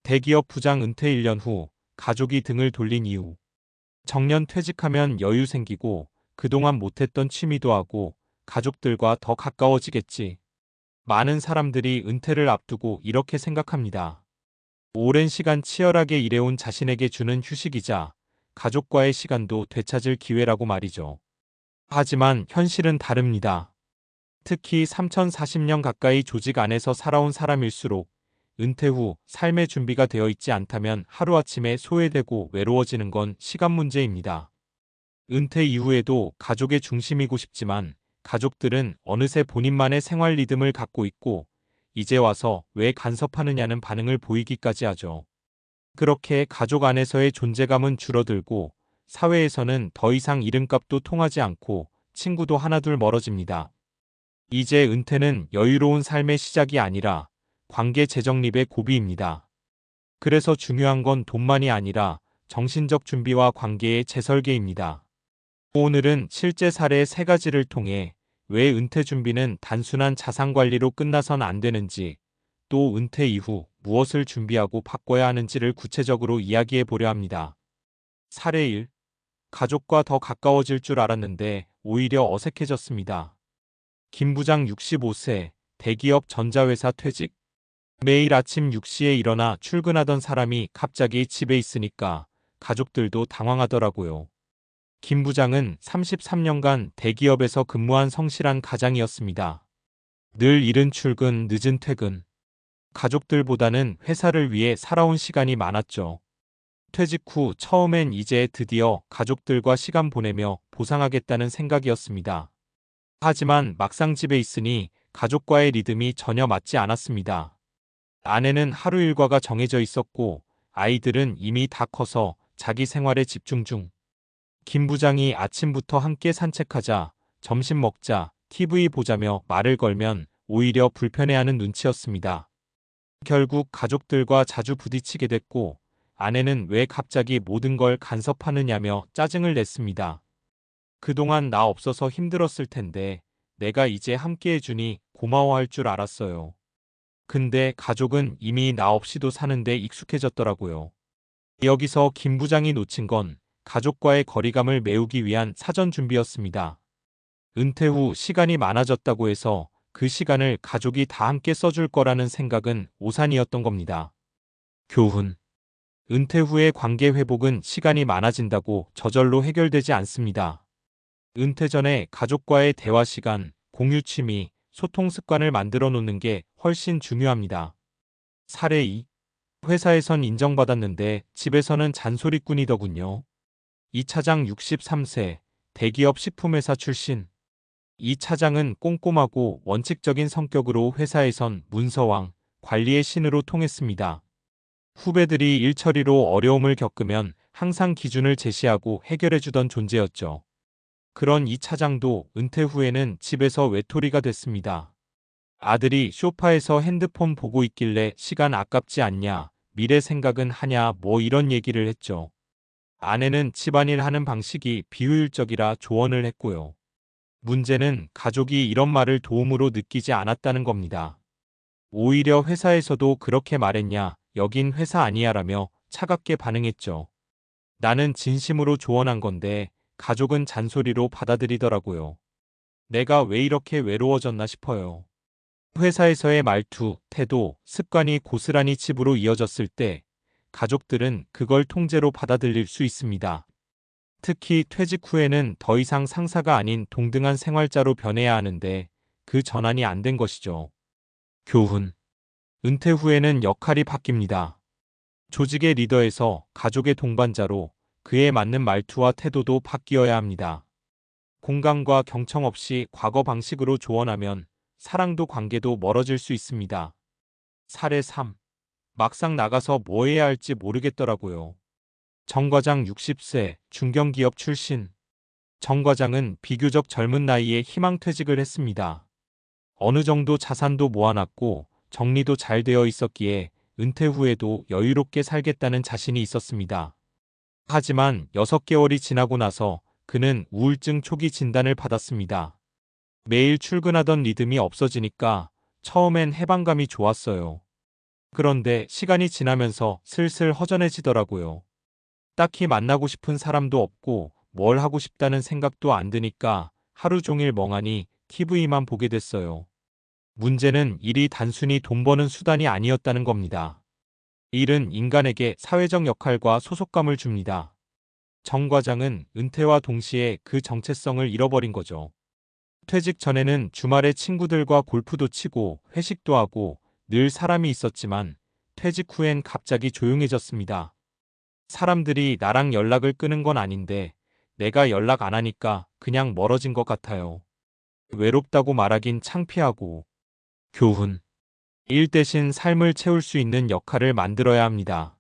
대기업 부장 은퇴 1년 후 가족이 등을 돌린 이유. 정년 퇴직하면 여유 생기고 그동안 못했던 취미도 하고 가족들과 더 가까워지겠지. 많은 사람들이 은퇴를 앞두고 이렇게 생각합니다. 오랜 시간 치열하게 일해온 자신에게 주는 휴식이자 가족과의 시간도 되찾을 기회라고 말이죠. 하지만 현실은 다릅니다. 특히 3040년 가까이 조직 안에서 살아온 사람일수록 은퇴 후 삶의 준비가 되어 있지 않다면 하루아침에 소외되고 외로워지는 건 시간 문제입니다. 은퇴 이후에도 가족의 중심이고 싶지만 가족들은 어느새 본인만의 생활 리듬을 갖고 있고 이제 와서 왜 간섭하느냐는 반응을 보이기까지 하죠. 그렇게 가족 안에서의 존재감은 줄어들고 사회에서는 더 이상 이름값도 통하지 않고 친구도 하나둘 멀어집니다. 이제 은퇴는 여유로운 삶의 시작이 아니라 관계 재정립의 고비입니다. 그래서 중요한 건 돈만이 아니라 정신적 준비와 관계의 재설계입니다. 오늘은 실제 사례 3가지를 통해 왜 은퇴 준비는 단순한 자산 관리로 끝나선 안 되는지, 또 은퇴 이후 무엇을 준비하고 바꿔야 하는지를 구체적으로 이야기해 보려 합니다. 사례 1. 가족과 더 가까워질 줄 알았는데 오히려 어색해졌습니다. 김 부장 65세, 대기업 전자회사 퇴직. 매일 아침 6시에 일어나 출근하던 사람이 갑자기 집에 있으니까 가족들도 당황하더라고요. 김 부장은 33년간 대기업에서 근무한 성실한 가장이었습니다. 늘 이른 출근, 늦은 퇴근. 가족들보다는 회사를 위해 살아온 시간이 많았죠. 퇴직 후 처음엔 이제 드디어 가족들과 시간 보내며 보상하겠다는 생각이었습니다. 하지만 막상 집에 있으니 가족과의 리듬이 전혀 맞지 않았습니다. 아내는 하루 일과가 정해져 있었고 아이들은 이미 다 커서 자기 생활에 집중 중. 김 부장이 아침부터 함께 산책하자, 점심 먹자, TV 보자며 말을 걸면 오히려 불편해하는 눈치였습니다. 결국 가족들과 자주 부딪히게 됐고 아내는 왜 갑자기 모든 걸 간섭하느냐며 짜증을 냈습니다. 그동안 나 없어서 힘들었을 텐데 내가 이제 함께 해주니 고마워할 줄 알았어요. 근데 가족은 이미 나 없이도 사는데 익숙해졌더라고요. 여기서 김 부장이 놓친 건 가족과의 거리감을 메우기 위한 사전 준비였습니다. 은퇴 후 시간이 많아졌다고 해서 그 시간을 가족이 다 함께 써줄 거라는 생각은 오산이었던 겁니다. 교훈. 은퇴 후의 관계 회복은 시간이 많아진다고 저절로 해결되지 않습니다. 은퇴 전에 가족과의 대화 시간, 공유 취미, 소통 습관을 만들어 놓는 게 훨씬 중요합니다. 사례 2. 회사에선 인정받았는데 집에서는 잔소리꾼이더군요. 이 차장 63세, 대기업 식품회사 출신. 이 차장은 꼼꼼하고 원칙적인 성격으로 회사에선 문서왕, 관리의 신으로 통했습니다. 후배들이 일 처리로 어려움을 겪으면 항상 기준을 제시하고 해결해주던 존재였죠. 그런 이 차장도 은퇴 후에는 집에서 외톨이가 됐습니다. 아들이 소파에서 핸드폰 보고 있길래 시간 아깝지 않냐, 미래 생각은 하냐 뭐 이런 얘기를 했죠. 아내는 집안일 하는 방식이 비효율적이라 조언을 했고요. 문제는 가족이 이런 말을 도움으로 느끼지 않았다는 겁니다. 오히려 회사에서도 그렇게 말했냐, 여긴 회사 아니야 라며 차갑게 반응했죠. 나는 진심으로 조언한 건데 가족은 잔소리로 받아들이더라고요. 내가 왜 이렇게 외로워졌나 싶어요. 회사에서의 말투, 태도, 습관이 고스란히 집으로 이어졌을 때 가족들은 그걸 통째로 받아들일 수 있습니다. 특히 퇴직 후에는 더 이상 상사가 아닌 동등한 생활자로 변해야 하는데 그 전환이 안 된 것이죠. 교훈. 은퇴 후에는 역할이 바뀝니다. 조직의 리더에서 가족의 동반자로 그에 맞는 말투와 태도도 바뀌어야 합니다. 공감과 경청 없이 과거 방식으로 조언하면 사랑도 관계도 멀어질 수 있습니다. 사례 3. 막상 나가서 뭐 해야 할지 모르겠더라고요. 정 과장 60세, 중견기업 출신. 정 과장은 비교적 젊은 나이에 희망퇴직을 했습니다. 어느 정도 자산도 모아놨고 정리도 잘 되어 있었기에 은퇴 후에도 여유롭게 살겠다는 자신이 있었습니다. 하지만 6개월이 지나고 나서 그는 우울증 초기 진단을 받았습니다. 매일 출근하던 리듬이 없어지니까 처음엔 해방감이 좋았어요. 그런데 시간이 지나면서 슬슬 허전해지더라고요. 딱히 만나고 싶은 사람도 없고 뭘 하고 싶다는 생각도 안 드니까 하루 종일 멍하니 TV만 보게 됐어요. 문제는 일이 단순히 돈 버는 수단이 아니었다는 겁니다. 일은 인간에게 사회적 역할과 소속감을 줍니다. 정 과장은 은퇴와 동시에 그 정체성을 잃어버린 거죠. 퇴직 전에는 주말에 친구들과 골프도 치고 회식도 하고 늘 사람이 있었지만 퇴직 후엔 갑자기 조용해졌습니다. 사람들이 나랑 연락을 끊은 건 아닌데 내가 연락 안 하니까 그냥 멀어진 것 같아요. 외롭다고 말하긴 창피하고. 교훈. 일 대신 삶을 채울 수 있는 역할을 만들어야 합니다.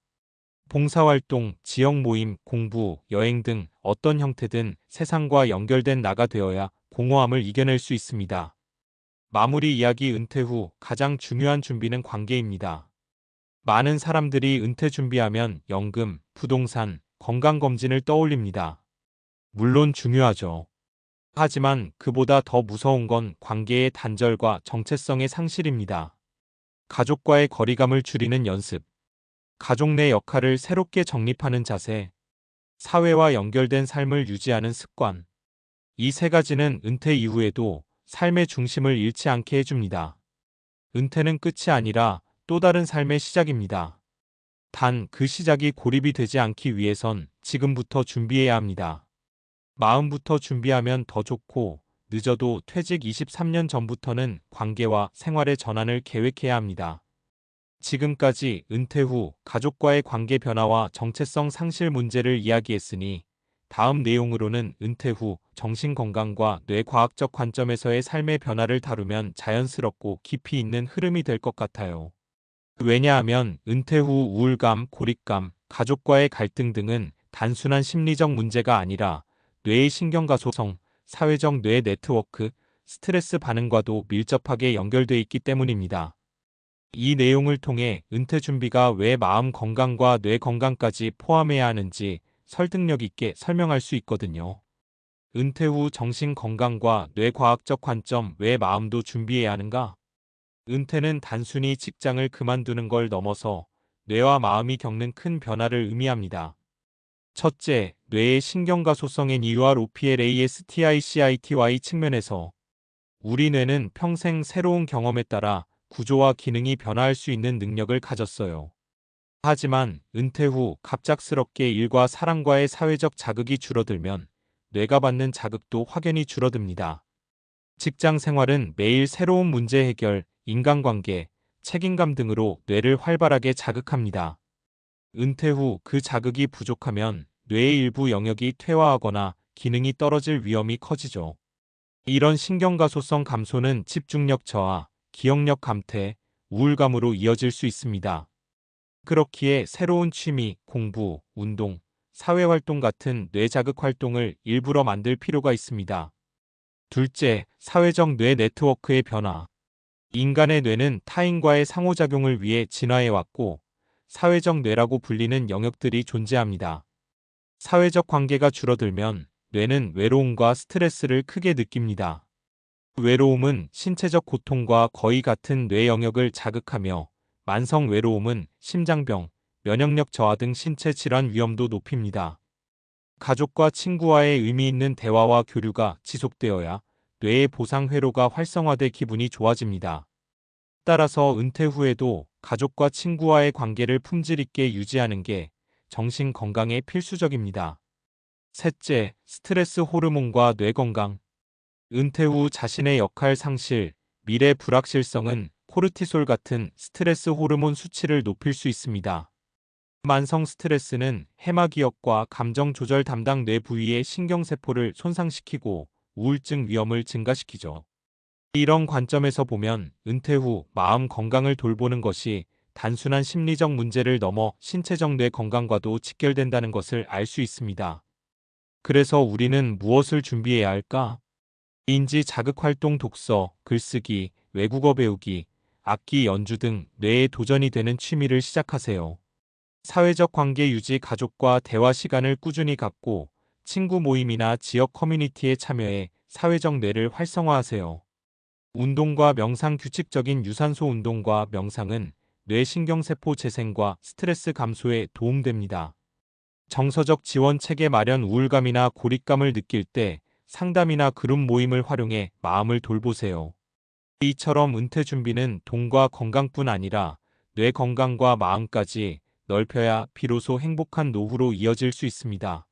봉사활동, 지역 모임, 공부, 여행 등 어떤 형태든 세상과 연결된 나가 되어야 공허함을 이겨낼 수 있습니다. 마무리 이야기. 은퇴 후 가장 중요한 준비는 관계입니다. 많은 사람들이 은퇴 준비하면 연금, 부동산, 건강검진을 떠올립니다. 물론 중요하죠. 하지만 그보다 더 무서운 건 관계의 단절과 정체성의 상실입니다. 가족과의 거리감을 줄이는 연습, 가족 내 역할을 새롭게 정립하는 자세, 사회와 연결된 삶을 유지하는 습관. 이 세 가지는 은퇴 이후에도 삶의 중심을 잃지 않게 해줍니다. 은퇴는 끝이 아니라 또 다른 삶의 시작입니다. 단 그 시작이 고립이 되지 않기 위해선 지금부터 준비해야 합니다. 마음부터 준비하면 더 좋고 늦어도 퇴직 23년 전부터는 관계와 생활의 전환을 계획해야 합니다. 지금까지 은퇴 후 가족과의 관계 변화와 정체성 상실 문제를 이야기했으니 다음 내용으로는 은퇴 후 정신건강과 뇌과학적 관점에서의 삶의 변화를 다루면 자연스럽고 깊이 있는 흐름이 될 것 같아요. 왜냐하면 은퇴 후 우울감, 고립감, 가족과의 갈등 등은 단순한 심리적 문제가 아니라 뇌의 신경가소성, 사회적 뇌 네트워크, 스트레스 반응과도 밀접하게 연결돼 있기 때문입니다. 이 내용을 통해 은퇴 준비가 왜 마음 건강과 뇌 건강까지 포함해야 하는지 설득력 있게 설명할 수 있거든요. 은퇴 후 정신 건강과 뇌 과학적 관점. 왜 마음도 준비해야 하는가? 은퇴는 단순히 직장을 그만두는 걸 넘어서 뇌와 마음이 겪는 큰 변화를 의미합니다. 첫째, 뇌의 신경가소성 NeuroPLASTICITY 측면에서 우리 뇌는 평생 새로운 경험에 따라 구조와 기능이 변화할 수 있는 능력을 가졌어요. 하지만 은퇴 후 갑작스럽게 일과 사람과의 사회적 자극이 줄어들면 뇌가 받는 자극도 확연히 줄어듭니다. 직장 생활은 매일 새로운 문제 해결, 인간관계, 책임감 등으로 뇌를 활발하게 자극합니다. 은퇴 후 그 자극이 부족하면 뇌의 일부 영역이 퇴화하거나 기능이 떨어질 위험이 커지죠. 이런 신경가소성 감소는 집중력 저하, 기억력 감퇴, 우울감으로 이어질 수 있습니다. 그렇기에 새로운 취미, 공부, 운동, 사회활동 같은 뇌자극 활동을 일부러 만들 필요가 있습니다. 둘째, 사회적 뇌 네트워크의 변화. 인간의 뇌는 타인과의 상호작용을 위해 진화해왔고 사회적 뇌라고 불리는 영역들이 존재합니다. 사회적 관계가 줄어들면 뇌는 외로움과 스트레스를 크게 느낍니다. 외로움은 신체적 고통과 거의 같은 뇌 영역을 자극하며 만성 외로움은 심장병, 면역력 저하 등 신체 질환 위험도 높입니다. 가족과 친구와의 의미 있는 대화와 교류가 지속되어야 뇌의 보상 회로가 활성화돼 기분이 좋아집니다. 따라서 은퇴 후에도 가족과 친구와의 관계를 품질 있게 유지하는 게 정신 건강에 필수적입니다. 셋째, 스트레스 호르몬과 뇌 건강. 은퇴 후 자신의 역할 상실, 미래 불확실성은 코르티솔 같은 스트레스 호르몬 수치를 높일 수 있습니다. 만성 스트레스는 해마기역과 감정 조절 담당 뇌 부위의 신경세포를 손상시키고 우울증 위험을 증가시키죠. 이런 관점에서 보면 은퇴 후 마음 건강을 돌보는 것이 단순한 심리적 문제를 넘어 신체적 뇌 건강과도 직결된다는 것을 알 수 있습니다. 그래서 우리는 무엇을 준비해야 할까? 인지 자극 활동, 독서, 글쓰기, 외국어 배우기, 악기 연주 등 뇌에 도전이 되는 취미를 시작하세요. 사회적 관계 유지, 가족과 대화 시간을 꾸준히 갖고 친구 모임이나 지역 커뮤니티에 참여해 사회적 뇌를 활성화하세요. 운동과 명상. 규칙적인 유산소 운동과 명상은 뇌신경세포 재생과 스트레스 감소에 도움됩니다. 정서적 지원 체계 마련. 우울감이나 고립감을 느낄 때 상담이나 그룹 모임을 활용해 마음을 돌보세요. 이처럼 은퇴 준비는 돈과 건강뿐 아니라 뇌 건강과 마음까지 넓혀야 비로소 행복한 노후로 이어질 수 있습니다.